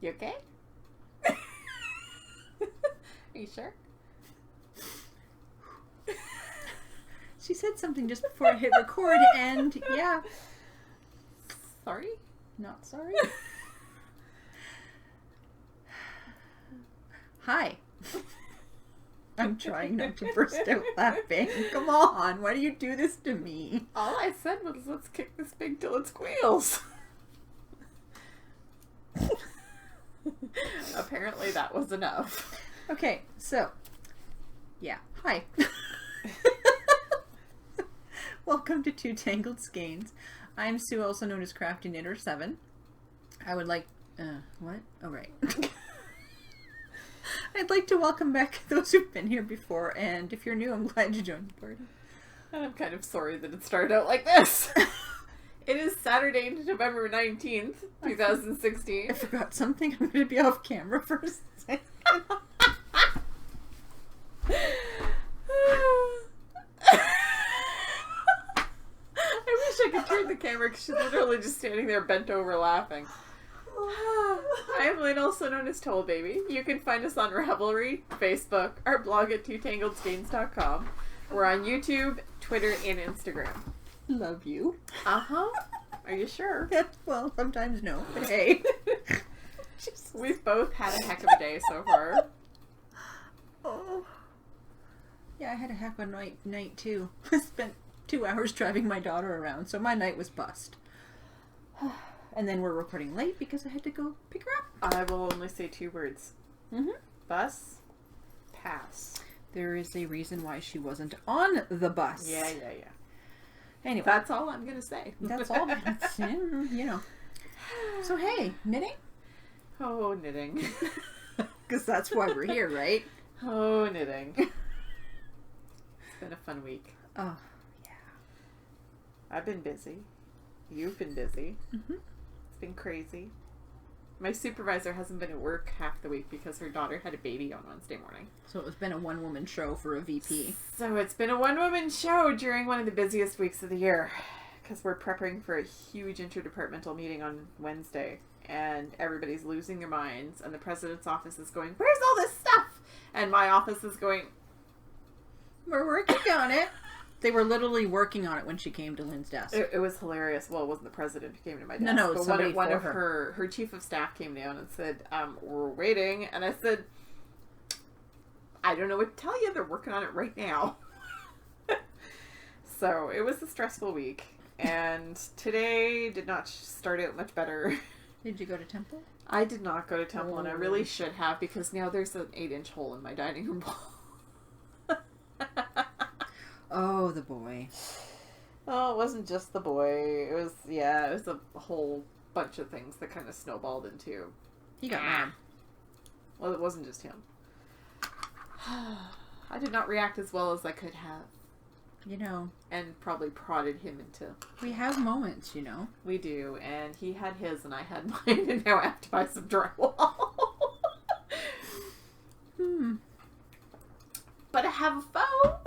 You okay? Are you sure? She said something just before I hit record, and yeah. Sorry? Not sorry. Hi. I'm trying not to burst out laughing. Come on, why do you do this to me? All I said was, let's kick this pig till it squeals. Apparently that was enough. Okay, so, yeah. Hi. Welcome to Two Tangled Skeins. I'm Sue, also known as Crafty Knitter 7. I would like... what? Oh, right. I'd like to welcome back those who've been here before, and if you're new, I'm glad you joined the party. And I'm kind of sorry that it started out like this. It is Saturday, November 19th, 2016. I forgot something. I'm going to be off camera for a second. I wish I could turn the camera because she's literally just standing there bent over laughing. I am Lynne, also known as Toll Baby. You can find us on Ravelry, Facebook, our blog at twotangledskeins.com. We're on YouTube, Twitter, and Instagram. Love you. Uh-huh. Are you sure? Well, sometimes no, but hey. We've both had a heck of a day so far. Oh. Yeah, I had a heck of a night too. I spent 2 hours driving my daughter around, so my night was bust. And then we're recording late because I had to go pick her up. I will only say 2 words. Bus, pass. There is a reason why she wasn't on the bus. Yeah. Anyway. That's all I'm going to say. That's all. That's, you know. So, hey, knitting? Oh, knitting. Because that's why we're here, right? Oh, knitting. It's been a fun week. Oh, yeah. I've been busy. You've been busy. Mm-hmm. It's been crazy. My supervisor hasn't been at work half the week because her daughter had a baby on Wednesday morning. So it's been a one-woman show for a VP. So it's been a one-woman show during one of the busiest weeks of the year because we're preparing for a huge interdepartmental meeting on Wednesday and everybody's losing their minds and the president's office is going, "Where's all this stuff?" And my office is going, "We're working on it." They were literally working on it when she came to Lynn's desk. It was hilarious. Well, it wasn't the president who came to my desk. No, but somebody one for of her chief of staff came down and said, "We're waiting." And I said, "I don't know what to tell you. They're working on it right now." So it was a stressful week, and today did not start out much better. Did you go to Temple? I did not go to Temple, and I really should have because now there's an 8-inch hole in my dining room wall. Oh, the boy. Oh, it wasn't just the boy. It was a whole bunch of things that kind of snowballed into. He got mad. Well, it wasn't just him. I did not react as well as I could have. You know. And probably prodded him into... We have moments, you know. We do, and he had his and I had mine, and now I have to buy some drywall. But I have a phone.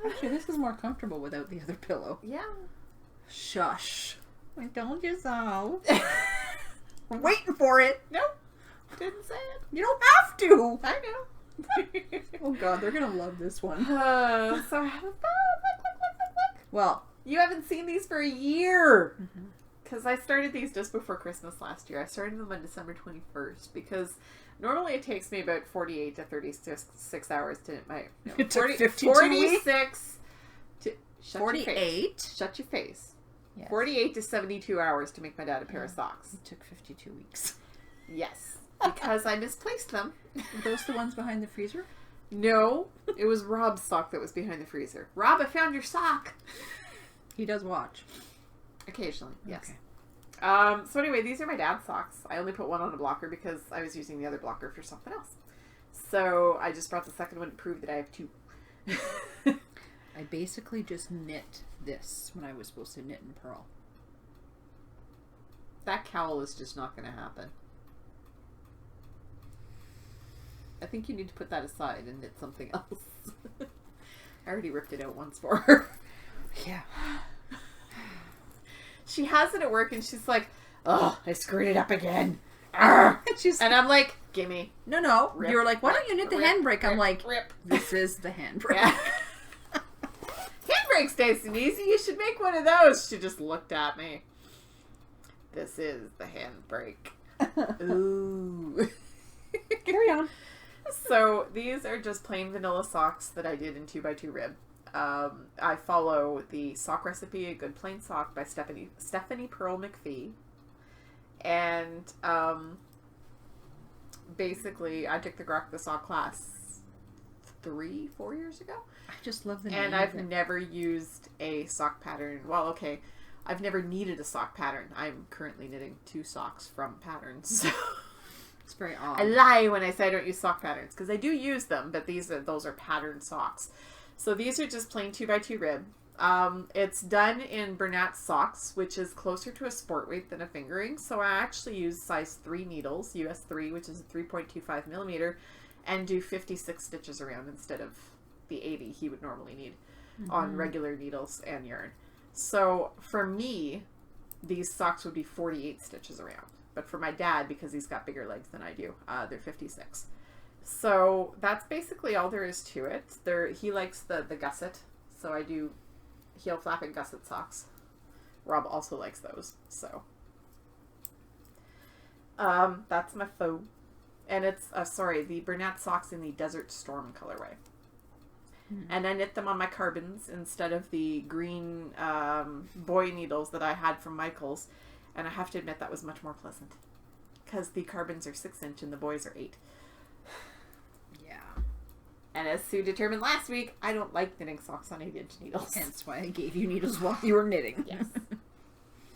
Actually, this is more comfortable without the other pillow. Yeah. Shush. I told you so. I'm waiting for it. Nope. Didn't say it. You don't have to. I know. Oh god, they're gonna love this one. So I have a phone. Look. Well, You haven't seen these for a year. Because I started these just before Christmas last year. I started them on December 21st because normally it takes me about 48 to 36 hours to knit my... No, it took 52 46 to... Shut 48. Your face. Shut your face. Yes. 48 to 72 hours to make my dad a pair of socks. It took 52 weeks. Yes. Because I misplaced them. Were those the ones behind the freezer? No. It was Rob's sock that was behind the freezer. Rob, I found your sock. He does watch. Occasionally, yes. Okay. So anyway, these are my dad's socks. I only put one on a blocker because I was using the other blocker for something else. So I just brought the second one to prove that I have 2. I basically just knit this when I was supposed to knit and purl. That cowl is just not going to happen. I think you need to put that aside and knit something else. I already ripped it out once for her. Yeah. she has it at work and she's like, oh, I screwed it up again. And I'm like, gimme. No. Rip. You were like, why don't you knit the handbrake? I'm like, rip. This is the handbrake. Yeah. Handbrake's nice and easy. You should make one of those. She just looked at me. This is the handbrake. Ooh. Carry on. So these are just plain vanilla socks that I did in 2x2 rib. I follow the sock recipe, A Good Plain Sock by Stephanie Pearl McPhee. And basically, I took the Grok the Sock class 3-4 years ago. I just love the name. And I've never used a sock pattern. Well, okay. I've never needed a sock pattern. I'm currently knitting 2 socks from patterns. So it's very odd. I lie when I say I don't use sock patterns because I do use them, but those are patterned socks. So these are just plain 2x2 rib. It's done in Bernat socks, which is closer to a sport weight than a fingering. So I actually use size 3 needles, US 3, which is a 3.25 millimeter, and do 56 stitches around instead of the 80 he would normally need on regular needles and yarn. So for me, these socks would be 48 stitches around. But for my dad, because he's got bigger legs than I do, they're 56. So that's basically all there is to it. He likes the gusset, so I do heel flap and gusset socks. Rob also likes those, so that's my faux. And it's the Bernat socks in the Desert Storm colorway. And I knit them on my carbons instead of the green boy needles that I had from Michael's. And I have to admit that was much more pleasant. Because the carbons are 6-inch and the boys are 8. Yeah. And as Sue determined last week, I don't like knitting socks on 8-inch needles. Hence why I gave you needles while you were knitting. Yes.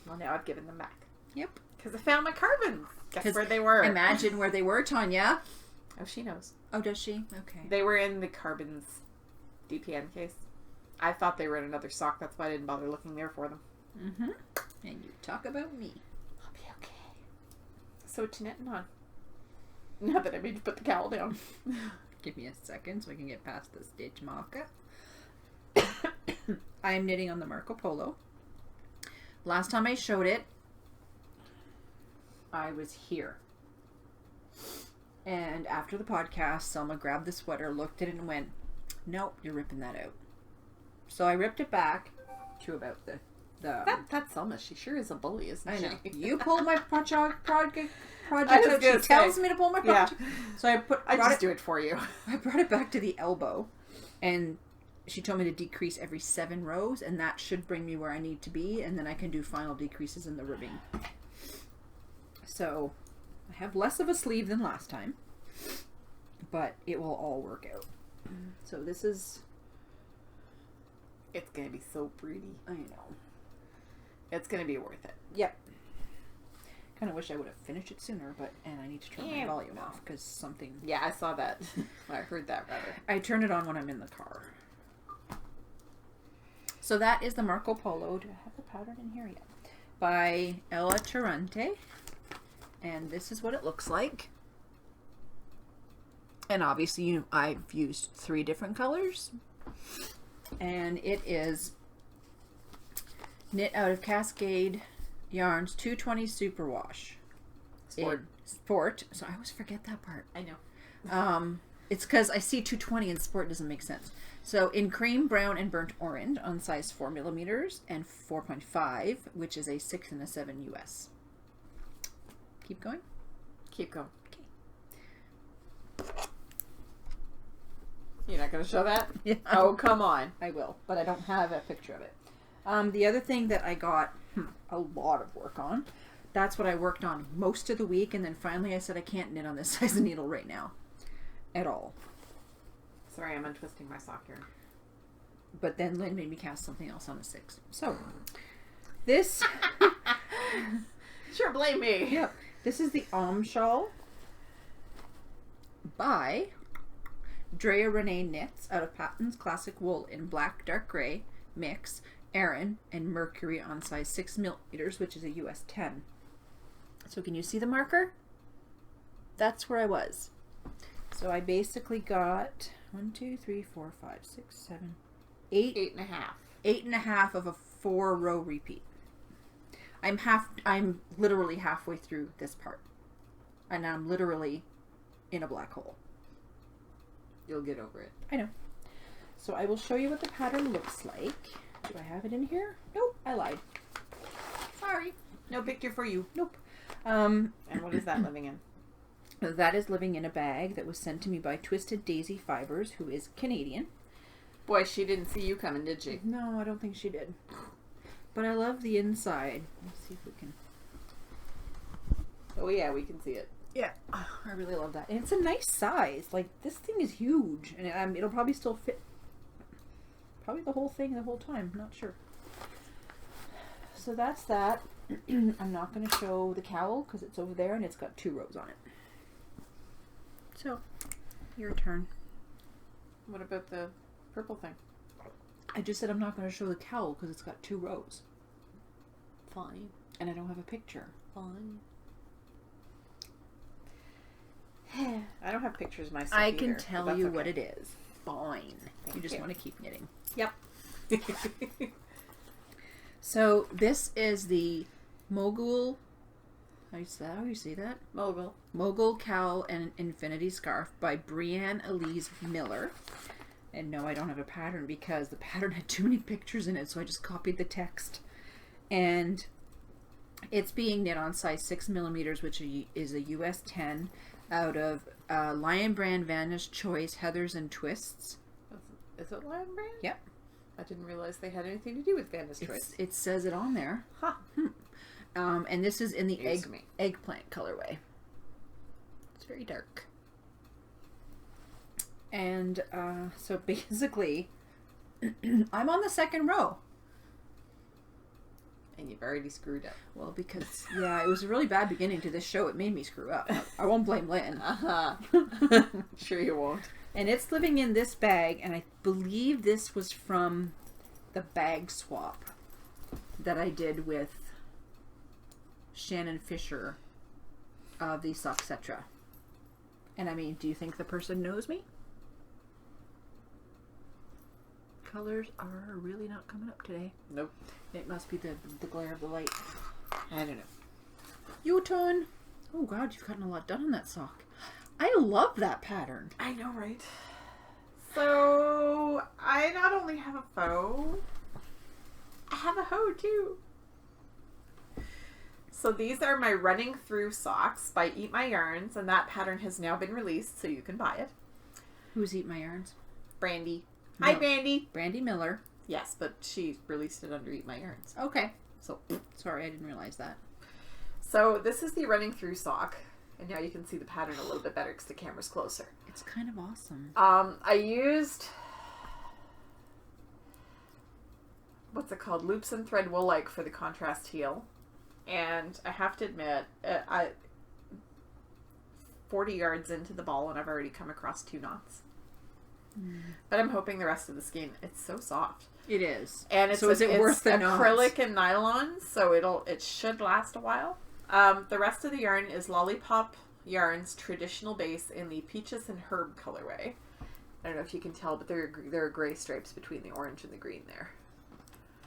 Well, now I've given them back. Yep. Because I found my carbons. Guess where they were. Imagine where they were, Tanya. Oh, she knows. Oh, does she? Okay. They were in the carbons DPN case. I thought they were in another sock. That's why I didn't bother looking there for them. Mm-hmm. And you talk about me. I'll be okay. So to knitting on. Now that I made you put the cowl down. Give me a second so I can get past the stitch marker. I'm knitting on the Marco Polo. Last time I showed it, I was here. And after the podcast, Selma grabbed the sweater, looked at it, and went, nope, you're ripping that out. So I ripped it back to about the That's Selma. She sure is a bully, isn't she? I know. You pulled my project out. She gonna tells say. me to pull my project. Yeah. So I just do it for you. I brought it back to the elbow, and she told me to decrease every 7 rows, and that should bring me where I need to be, and then I can do final decreases in the ribbing. So I have less of a sleeve than last time, but it will all work out. So this is... It's going to be so pretty. I know. It's going to be worth it. Yep. Kind of wish I would have finished it sooner, and I need to turn my volume off because something... Yeah, I saw that. I heard that, rather. I turn it on when I'm in the car. So that is the Marco Polo. Do I have the pattern in here yet? By Ella Tarante. And this is what it looks like. And obviously I've used 3 different colors. And it is knit out of Cascade Yarns 220 Superwash. Sport. So I always forget that part. I know. It's because I see 220 and sport doesn't make sense. So in cream, brown, and burnt orange on size 4 millimeters and 4.5, which is a 6 and a 7 US. Keep going? Keep going. Okay. You're not going to show that? Yeah. Oh, come on. I will, but I don't have a picture of it. The other thing that I got a lot of work on, that's what I worked on most of the week, and then finally I said I can't knit on this size of needle right now. At all. Sorry, I'm untwisting my sock here. But then Lynn made me cast something else on a 6. So, this... Sure, blame me. Yep. This is the Shawl by Drea Renee Knits out of Patton's Classic Wool in black, dark gray, mix, Aran, and Mercury on size 6 millimeters, which is a US 10. So can you see the marker? That's where I was. So I basically got 1, 2, 3, 4, 5, 6, 7, 8. 8.5. 8.5 of a 4-row repeat. I'm literally halfway through this part. And I'm literally in a black hole. You'll get over it. I know. So I will show you what the pattern looks like. Do I have it in here? Nope, I lied. Sorry. No picture for you. Nope. And what is that living in? That is living in a bag that was sent to me by Twisted Daisy Fibers, who is Canadian. Boy, she didn't see you coming, did she? No, I don't think she did. But I love the inside. Let's see if we can... Oh yeah, we can see it. Yeah, I really love that. And it's a nice size. Like, this thing is huge. And it'll probably still fit probably the whole thing the whole time. Not sure. So that's that. I'm not going to show the cowl because it's over there and it's got 2 rows on it. So, your turn. What about the purple thing? I just said I'm not going to show the cowl because it's got 2 rows. Fine. And I don't have a picture. Fine. I don't have pictures myself I either, can tell but you that's what okay. it is. Fine. You just want to keep knitting. Yep. So this is the Mogul. How you say that? Mogul Cowl and Infinity Scarf by Brianne Elise Miller. And no, I don't have a pattern because the pattern had too many pictures in it, so I just copied the text. And it's being knit on size 6mm, which is a US 10, out of Lion Brand Vanish Choice Heathers and Twists. Is it Lion Brand? Yep. I didn't realize they had anything to do with Vanish Choice. It says it on there. Huh. And this is in the News me. eggplant colorway. It's very dark. And so basically, I'm on the 2nd row. And you've already screwed up. Well, because, yeah, it was a really bad beginning to this show. It made me screw up. I won't blame Lynn. Sure you won't. And it's living in this bag, and I believe this was from the bag swap that I did with Shannon Fisher of the Socksetra. And I mean, do you think the person knows me? Colors are really not coming up today. Nope. It must be the glare of the light. I don't know. Your turn. Oh God, you've gotten a lot done on that sock. I love that pattern. I know, right? So, I not only have a faux, I have a hoe too. So these are my Running Through socks by Eat My Yarns, and that pattern has now been released, so you can buy it. Who's Eat My Yarns? Brandy. No. Hi, Brandy. Brandy Miller. Yes, but she released it under Eat My Yarns. Okay. So, sorry, I didn't realize that. So this is the Running Through sock, and now you can see the pattern a little bit better because the camera's closer. It's kind of awesome. I used, what's it called? Loops and Thread Wool-like for the contrast heel. And I have to admit, 40 yards into the ball and I've already come across 2 knots. But I'm hoping the rest of the skein, it's so soft. It is. And it's, so is it worth the acrylic knots? and nylon, so it should last a while. The rest of the yarn is Lollipop Yarn's traditional base in the Peaches and Herb colorway. I don't know if you can tell, but there are gray stripes between the orange and the green there.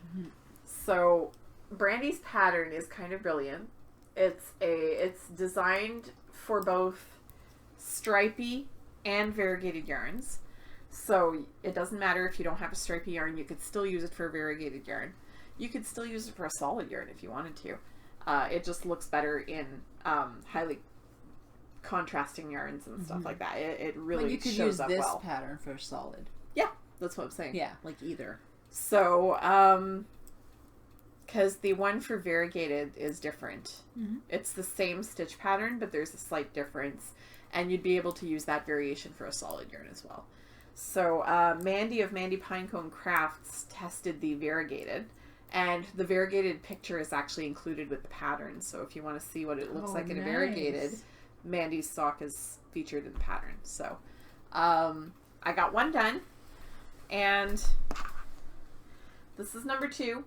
Mm-hmm. So Brandy's pattern is kind of brilliant. It's designed for both stripy and variegated yarns. So it doesn't matter if you don't have a stripy yarn, you could still use it for a variegated yarn. You could still use it for a solid yarn if you wanted to. It just looks better in highly contrasting yarns and stuff like that. It really shows up well. You could use this pattern for solid. Yeah, that's what I'm saying. Yeah, like either. So, because the one for variegated is different. Mm-hmm. It's the same stitch pattern, but there's a slight difference. And you'd be able to use that variation for a solid yarn as well. So, Mandy of Mandy Pinecone Crafts tested the variegated. And the variegated picture is actually included with the pattern. So if you want to see what it looks like in a variegated, Mandy's sock is featured in the pattern. So I got one done. And this is number 2.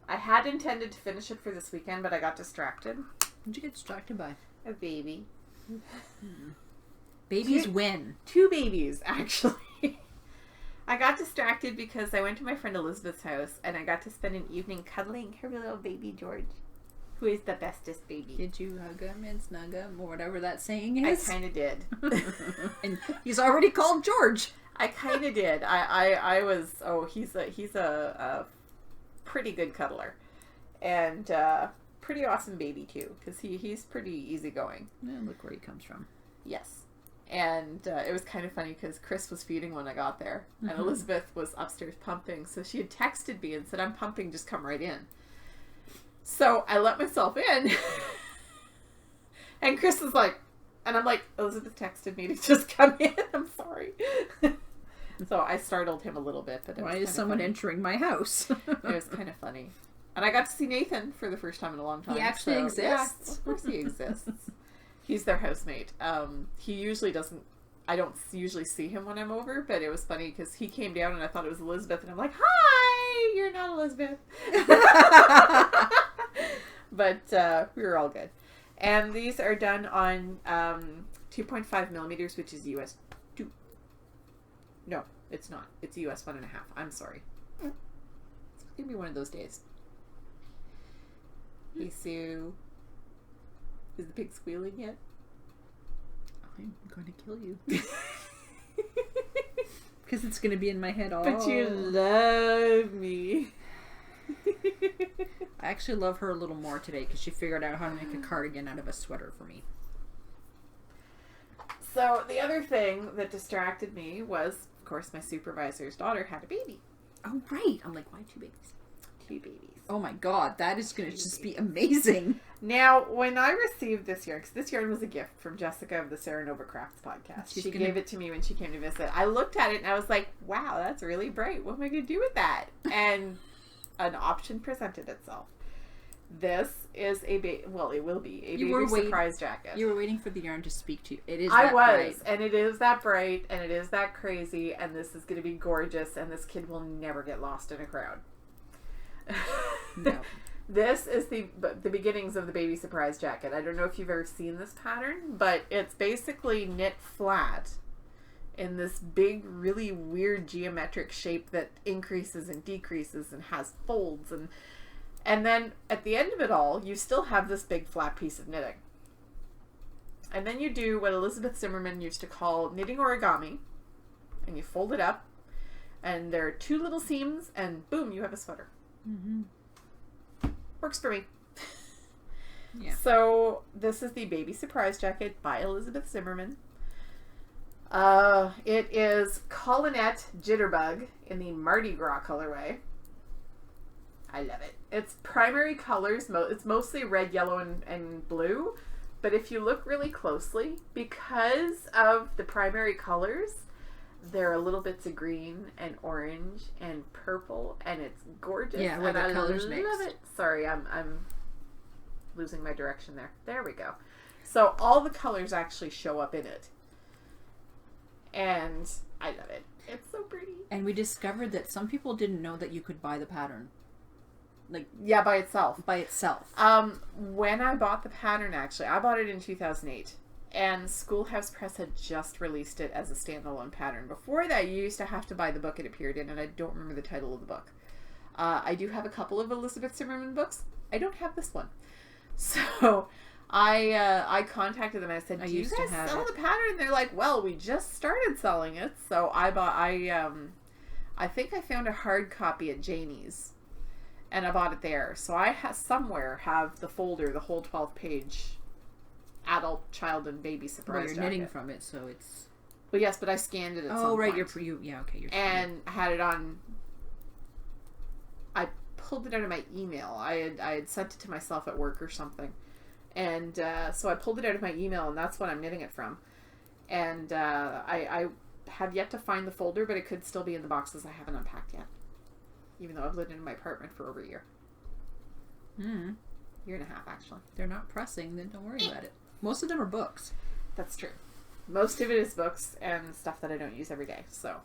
I had intended to finish it for this weekend, but I got distracted. What'd you get distracted by? A baby. Babies win. 2 babies, actually. I got distracted because I went to my friend Elizabeth's house and I got to spend an evening cuddling her little baby George. Who is the bestest baby? Did you hug him and snug him or whatever that saying is? I kind of did. And he's already called George. I kind of did. I was. Oh, he's a pretty good cuddler, and pretty awesome baby too. Because he's pretty easygoing. Yeah, look where he comes from. Yes. And it was kind of funny because Chris was feeding when I got there, and Elizabeth was upstairs pumping. So she had texted me and said, "I'm pumping. Just come right in." So I let myself in, and Chris was like, and I'm like, Elizabeth texted me to just come in. I'm sorry. So I startled him a little bit. But why is someone entering my house? It was kind of funny. And I got to see Nathan for the first time in a long time. He actually exists. Yeah, of course he exists. He's their housemate. He usually doesn't, I don't usually see him when I'm over, but it was funny because he came down and I thought it was Elizabeth, and I'm like, hi, you're not Elizabeth. But we were all good. And these are done on 2.5 millimeters, which is US 2. No, it's not. It's US 1.5. I'm sorry. It's going to be one of those days. Hey, Sue. Is the pig squealing yet? I'm going to kill you. Because it's going to be in my head all... But you love me. I actually love her a little more today because she figured out how to make a cardigan out of a sweater for me. So the other thing that distracted me was, of course, my supervisor's daughter had a baby. Oh, right. I'm like, why 2 babies? 2 babies. Oh my god, that is going to just be amazing. Now, when I received this yarn, because this yarn was a gift from Jessica of the Sarah Nova Crafts podcast. She gave it to me when she came to visit. I looked at it and I was like, wow, that's really bright. What am I going to do with that? And an option presented itself. This is a it will be a baby surprise jacket. You were waiting for the yarn to speak to you. It is bright. And it is that bright, and it is that crazy, and this is going to be gorgeous, and this kid will never get lost in a crowd. No. This is the beginnings of the baby surprise jacket. I don't know if you've ever seen this pattern, but it's basically knit flat in this big, really weird geometric shape that increases and decreases and has folds, and then at the end of it all, you still have this big flat piece of knitting. And then you do what Elizabeth Zimmerman used to call knitting origami, and you fold it up, and there are 2 little seams, and boom, you have a sweater. Mm-hmm. Works for me. Yeah. So this is the baby surprise jacket by Elizabeth Zimmerman. It is Colinette Jitterbug in the Mardi Gras colorway. I love it. Its primary colors, it's mostly red, yellow, and blue. But if you look really closely, because of the primary colors, there are little bits of green and orange and purple, and it's gorgeous. Yeah, where the colors mix. I love it. Sorry, I'm losing my direction there. There we go. So all the colors actually show up in it. And I love it. It's so pretty. And we discovered that some people didn't know that you could buy the pattern. Like, yeah, by itself. By itself. When I bought the pattern, actually, I bought it in 2008. And Schoolhouse Press had just released it as a standalone pattern. Before that, you used to have to buy the book it appeared in, and I don't remember the title of the book. I do have a couple of Elizabeth Zimmerman books. I don't have this one. So I contacted them and I said, do you guys sell the pattern? And they're like, well, we just started selling it. So I think I found a hard copy at Janie's, and I bought it there. So I somewhere have the folder, the whole 12-page adult, child, and baby surprise jacket. You're knitting from it, so it's... Well, yes, but I scanned it at some right, point. yeah, okay. And had it on... I pulled it out of my email. I had sent it to myself at work or something. And so I pulled it out of my email, and that's what I'm knitting it from. And I have yet to find the folder, but it could still be in the boxes I haven't unpacked yet. Even though I've lived in my apartment for over a year. Year and a half, actually. They're not pressing, then don't worry about it. Most of them are books. That's true. Most of it is books and stuff that I don't use every day, so.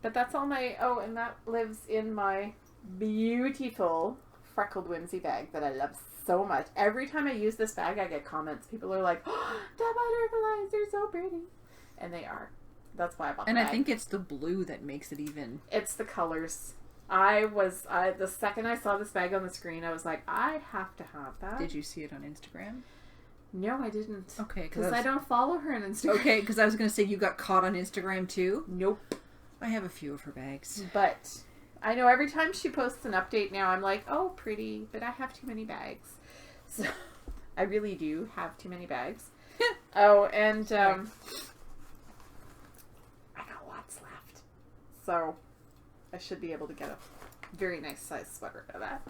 But that's all my... Oh, and that lives in my beautiful freckled whimsy bag that I love so much. Every time I use this bag, I get comments. People are like, oh, the butterflies, they're so pretty. And they are. That's why I bought the bag. And I think it's the blue that makes it even... It's the colors. The second I saw this bag on the screen, I was like, I have to have that. Did you see it on Instagram? No, I didn't. Okay, because I don't follow her on Instagram. Okay, because I was going to say you got caught on Instagram too. Nope. I have a few of her bags. But I know every time she posts an update now, I'm like, oh, pretty, but I have too many bags. So I really do have too many bags. Oh, and I got lots left. So I should be able to get a very nice size sweater out of that.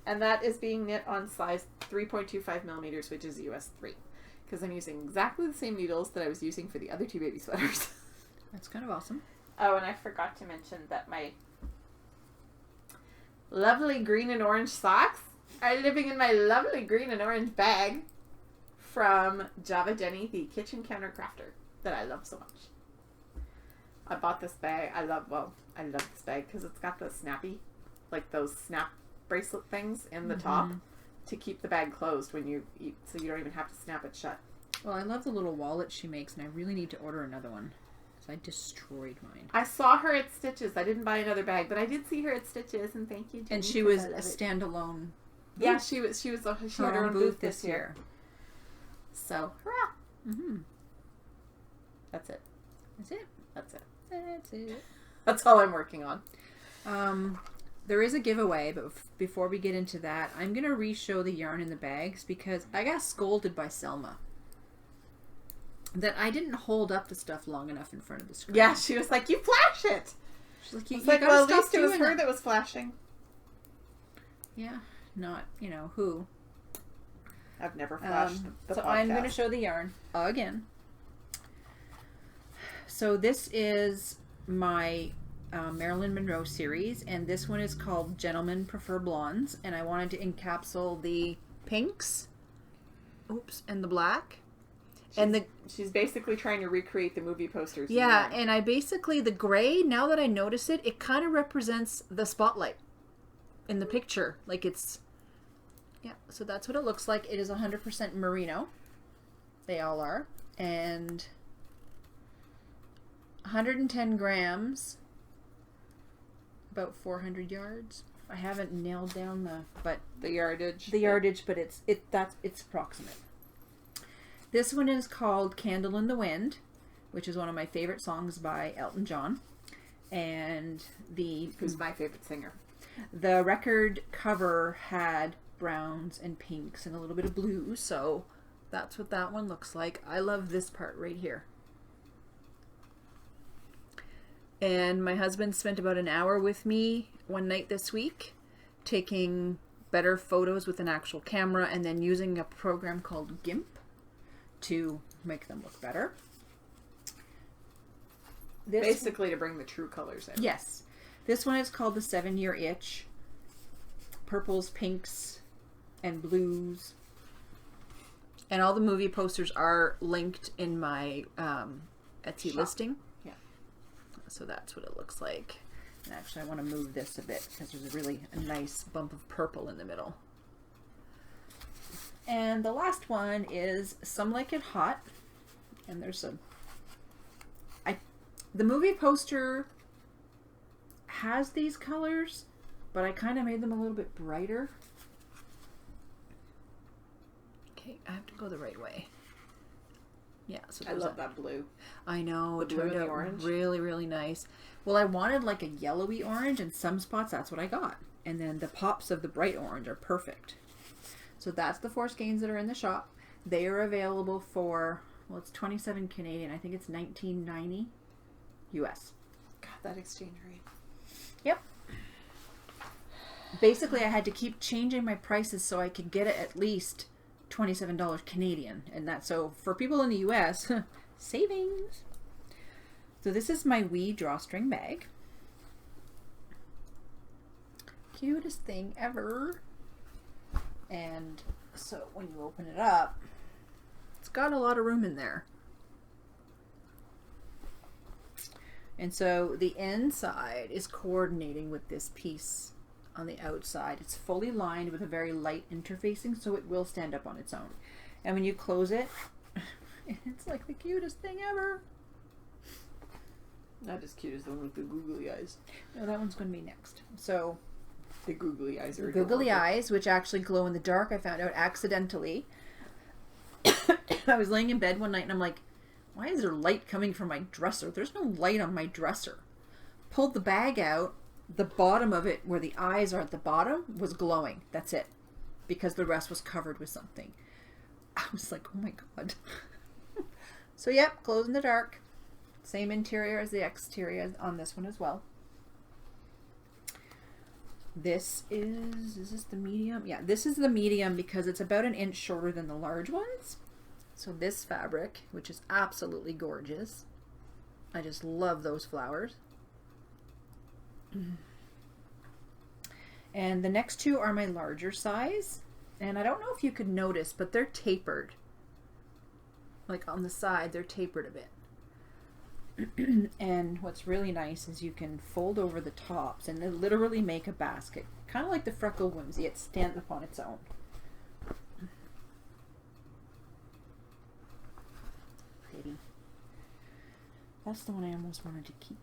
And that is being knit on size 3.25 millimeters, which is US 3. Because I'm using exactly the same needles that I was using for the other two baby sweaters. That's kind of awesome. Oh, and I forgot to mention that my lovely green and orange socks are living in my lovely green and orange bag from Java Jenny, the kitchen counter crafter, that I love so much. I bought this bag. I love this bag because it's got the snappy, like those snap bracelet things in the top to keep the bag closed when you eat, so you don't even have to snap it shut. Well, I love the little wallet she makes, and I really need to order another one because I destroyed mine. I saw her at Stitches. I didn't buy another bag, but I did see her at Stitches, and thank you, Jenny, and she was a standalone. Yeah, she had her own booth this year. So, hurrah! Mm-hmm. That's it. That's it. That's it. That's it. That's all I'm working on. There is a giveaway, but before we get into that, I'm going to re-show the yarn in the bags because I got scolded by Selma that I didn't hold up the stuff long enough in front of the screen. Yeah, she was like, you flash it! She's like, you gotta well, at least it was her that was flashing. Yeah, not, who. I've never flashed the So podcast. I'm going to show the yarn again. So this is my Marilyn Monroe series, and this one is called Gentlemen Prefer Blondes, and I wanted to encapsulate the pinks, and the black, she's basically trying to recreate the movie posters. Yeah, and I basically, the gray, now that I notice it, it kind of represents the spotlight in the picture, like it's, yeah, so that's what it looks like. It is 100% merino, they all are, and 110 grams, about 400 yards. I haven't nailed down the yardage. But it's approximate. This one is called Candle in the Wind, which is one of my favorite songs by Elton John, and who's my favorite singer. The record cover had browns and pinks and a little bit of blue, so that's what that one looks like. I love this part right here. And my husband spent about an hour with me one night this week, taking better photos with an actual camera and then using a program called GIMP to make them look better. Basically to bring the true colors in. Yes. This one is called the 7-Year Itch. Purples, pinks, and blues. And all the movie posters are linked in my Etsy listing. So that's what it looks like. And actually, I want to move this a bit because there's a nice bump of purple in the middle. And the last one is Some Like It Hot. And there's the movie poster has these colors, but I kind of made them a little bit brighter. Okay, I have to go the right way. Yeah, so I love that blue. I know, it blue turned and the out orange. really, really nice. Well, I wanted like a yellowy orange, and some spots that's what I got. And then the pops of the bright orange are perfect. So that's the 4 skeins that are in the shop. They are available for, well, it's 27 Canadian. I think it's $19.90 US. God, that exchange rate. Yep. Basically, I had to keep changing my prices so I could get it at least $27 Canadian, and that's so for people in the US, savings. So this is my wee drawstring bag. Cutest thing ever. And so when you open it up, it's got a lot of room in there. And so the inside is coordinating with this piece on the outside. It's fully lined with a very light interfacing, so it will stand up on its own. And when you close it, it's like the cutest thing ever. Not as cute as the one with the googly eyes. No, that one's going to be next. So, the googly eyes are googly eyes, which actually glow in the dark, I found out accidentally. I was laying in bed one night and I'm like, why is there light coming from my dresser? There's no light on my dresser. Pulled the bag out. The bottom of it, where the eyes are at the bottom, was glowing. That's it. Because the rest was covered with something. I was like, oh my god. So, yep, glows in the dark. Same interior as the exterior on this one as well. This is this the medium? Yeah, this is the medium because it's about an inch shorter than the large ones. So this fabric, which is absolutely gorgeous. I just love those flowers. And the next two are my larger size. And I don't know if you could notice, but they're tapered. Like on the side, they're tapered a bit. And what's really nice is you can fold over the tops and they literally make a basket. Kind of like the Freckle Whimsy. It stands upon its own. Pretty. That's the one I almost wanted to keep.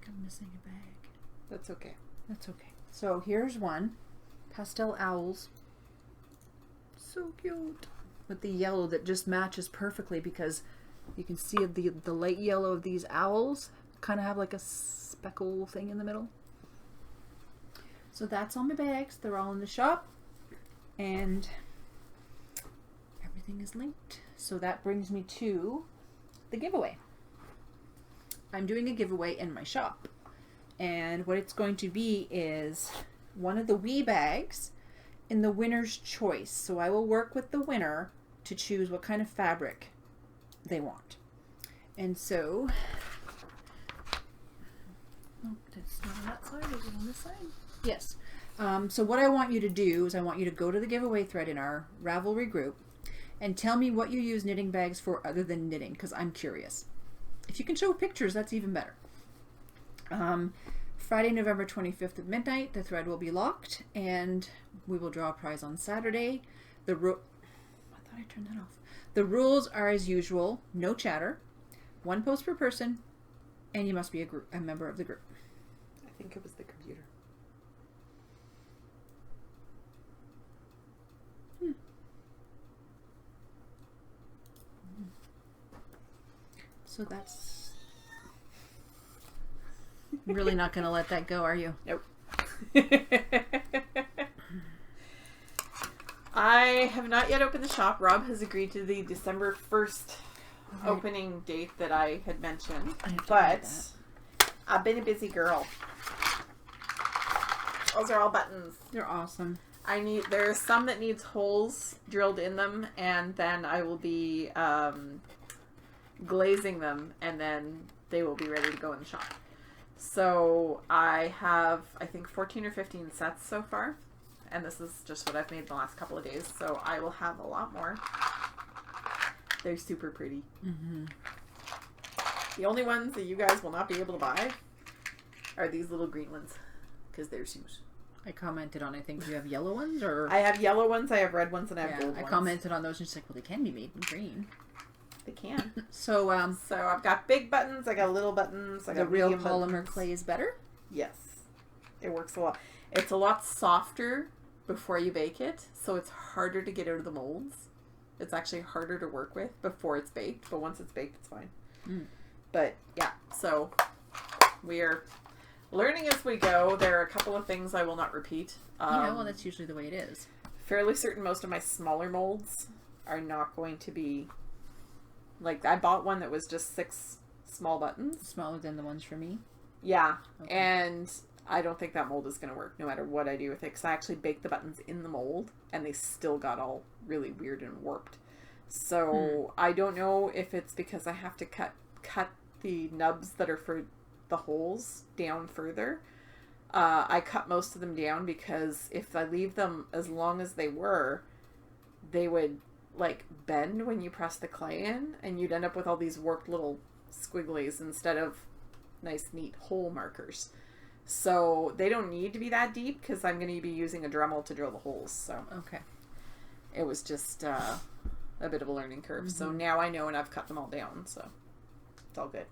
I'm missing a bag. That's okay. That's okay. So here's one. Pastel owls. So cute. With the yellow that just matches perfectly because you can see the light yellow of these owls kind of have like a speckle thing in the middle. So that's all my bags. They're all in the shop. And everything is linked. So that brings me to the giveaway. I'm doing a giveaway in my shop. And what it's going to be is one of the wee bags in the winner's choice. So I will work with the winner to choose what kind of fabric they want. And so, oh, that's not on that side, is it on this side? Yes. So what I want you to do is I want you to go to the giveaway thread in our Ravelry group and tell me what you use knitting bags for other than knitting, because I'm curious. If you can show pictures, that's even better. Friday, November 25th at midnight, the thread will be locked, and we will draw a prize on Saturday. I thought I turned that off. The rules are as usual: no chatter, 1 post per person, and you must be a member of the group. I think it was the computer. So that's... You're really not going to let that go, are you? Nope. I have not yet opened the shop. Rob has agreed to the December 1st opening date that I had mentioned. But I've been a busy girl. Those are all buttons. They're awesome. There's some that needs holes drilled in them, and then I will be glazing them, and then they will be ready to go in the shop. So I have, I think, 14 or 15 sets so far, and this is just what I've made the last couple of days, so I will have a lot more. They're super pretty. Mm-hmm. The only ones that you guys will not be able to buy are these little green ones, because they're Sue's. I commented on, I think you have yellow ones, or... I have yellow ones, I have red ones, and I have gold ones. I commented on those, and she's like, well, they can be made in green. They can. So I've got big buttons, I got little buttons, I got the real medium polymer buttons. clay is better? Yes. It works a lot. It's a lot softer before you bake it, so it's harder to get out of the molds. It's actually harder to work with before it's baked, but once it's baked, it's fine. Mm. But, yeah, so we are learning as we go. There are a couple of things I will not repeat. Well, that's usually the way it is. Fairly certain most of my smaller molds are not going to be... Like, I bought one that was just 6 small buttons. Smaller than the ones for me? Yeah. Okay. And I don't think that mold is going to work no matter what I do with it. Because I actually baked the buttons in the mold. And they still got all really weird and warped. So, I don't know if it's because I have to cut the nubs that are for the holes down further. I cut most of them down because if I leave them as long as they were, they would... like bend when you press the clay in, and you'd end up with all these warped little squigglies instead of nice neat hole markers. So they don't need to be that deep because I'm going to be using a Dremel to drill the holes. So okay, it was just a bit of a learning curve. So now I know, and I've cut them all down. So it's all good.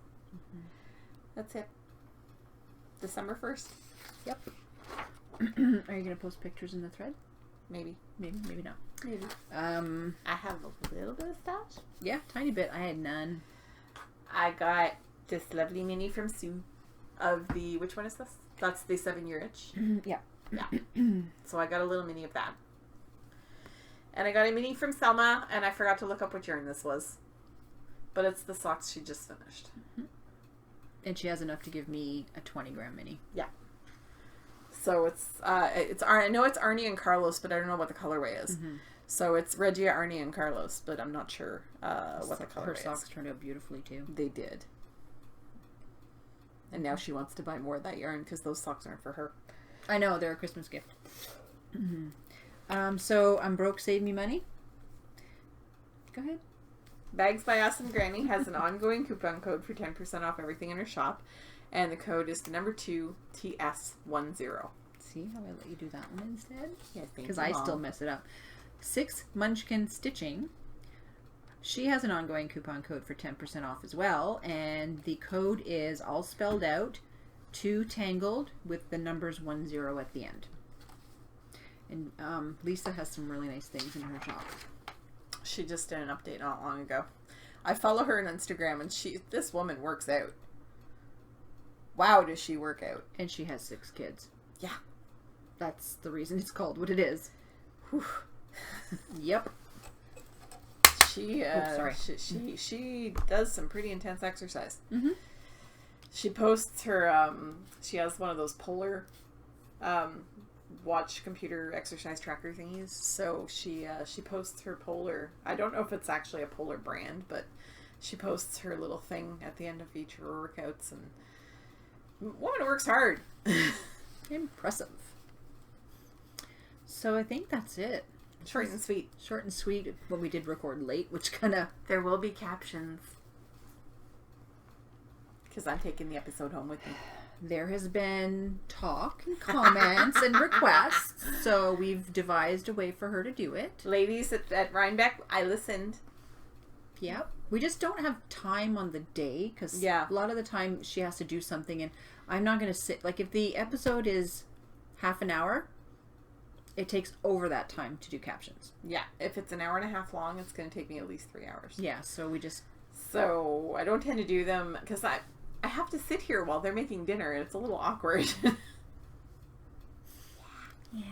That's it. December 1st. Yep. Are you going to post pictures in the thread? Maybe. Maybe not. Maybe. I have a little bit of stash. Yeah, tiny bit. I had none. I got this lovely mini from Sue of the, which one is this? That's the 7-year itch. Yeah. So I got a little mini of that. And I got a mini from Selma, and I forgot to look up what yarn this was. But it's the socks she just finished. And she has enough to give me a 20-gram mini. Yeah. So I know it's Arnie and Carlos, but I don't know what the colorway is. So it's Regia, Arnie, and Carlos, but I'm not sure what the colorway is. Her socks turned out beautifully, too. They did. And now she wants to buy more of that yarn because those socks aren't for her. I know, they're a Christmas gift. So I'm broke, save me money. Go ahead. Bags by Us and Granny has an ongoing coupon code for 10% off everything in her shop. And the code is the number 2 TS10. See how I let you do that one instead? Yeah, because I still mess it up. 6 Munchkin Stitching. She has an ongoing coupon code for 10% off as well. And the code is all spelled out, 2 Tangled with the numbers 10 at the end. And Lisa has some really nice things in her shop. She just did an update not long ago. I follow her on Instagram, and this woman works out. Wow, does she work out? And she has 6 kids. Yeah. That's the reason it's called what it is. Whew. Yep. She does some pretty intense exercise. She posts her, she has one of those polar watch computer exercise tracker thingies. So she posts her polar. I don't know if it's actually a polar brand, but she posts her little thing at the end of each of her workouts, and woman works hard. Impressive. So I think that's it. Short and sweet. Short and sweet when we did record late, which kind of... There will be captions. Because I'm taking the episode home with me. There has been talk and comments and requests, so we've devised a way for her to do it. Ladies at Rhinebeck, I listened. Yep. We just don't have time on the day, because a lot of the time she has to do something, and I'm not going to sit... Like, if the episode is half an hour, it takes over that time to do captions. Yeah. If it's an hour and a half long, it's going to take me at least 3 hours. Yeah, so we just... So, I don't tend to do them, because I have to sit here while they're making dinner, and it's a little awkward. Yeah.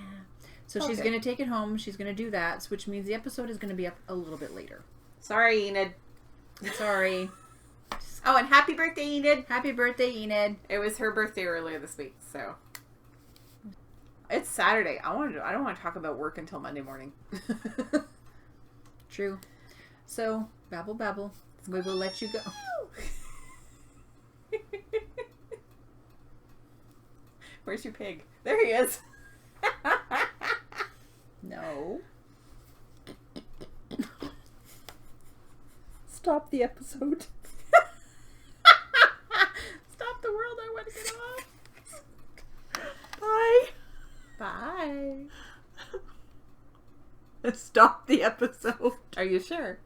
So she's going to take it home. She's going to do that, which means the episode is going to be up a little bit later. Sorry, Enid. Sorry. Oh, and happy birthday, Enid. Happy birthday, Enid. It was her birthday earlier this week, so. It's Saturday. I don't want to talk about work until Monday morning. True. So, babble, babble. We will let you go. Where's your pig? There he is. No. Stop the episode. Stop the world. I want to get off. Bye. Bye. Stop the episode. Are you sure?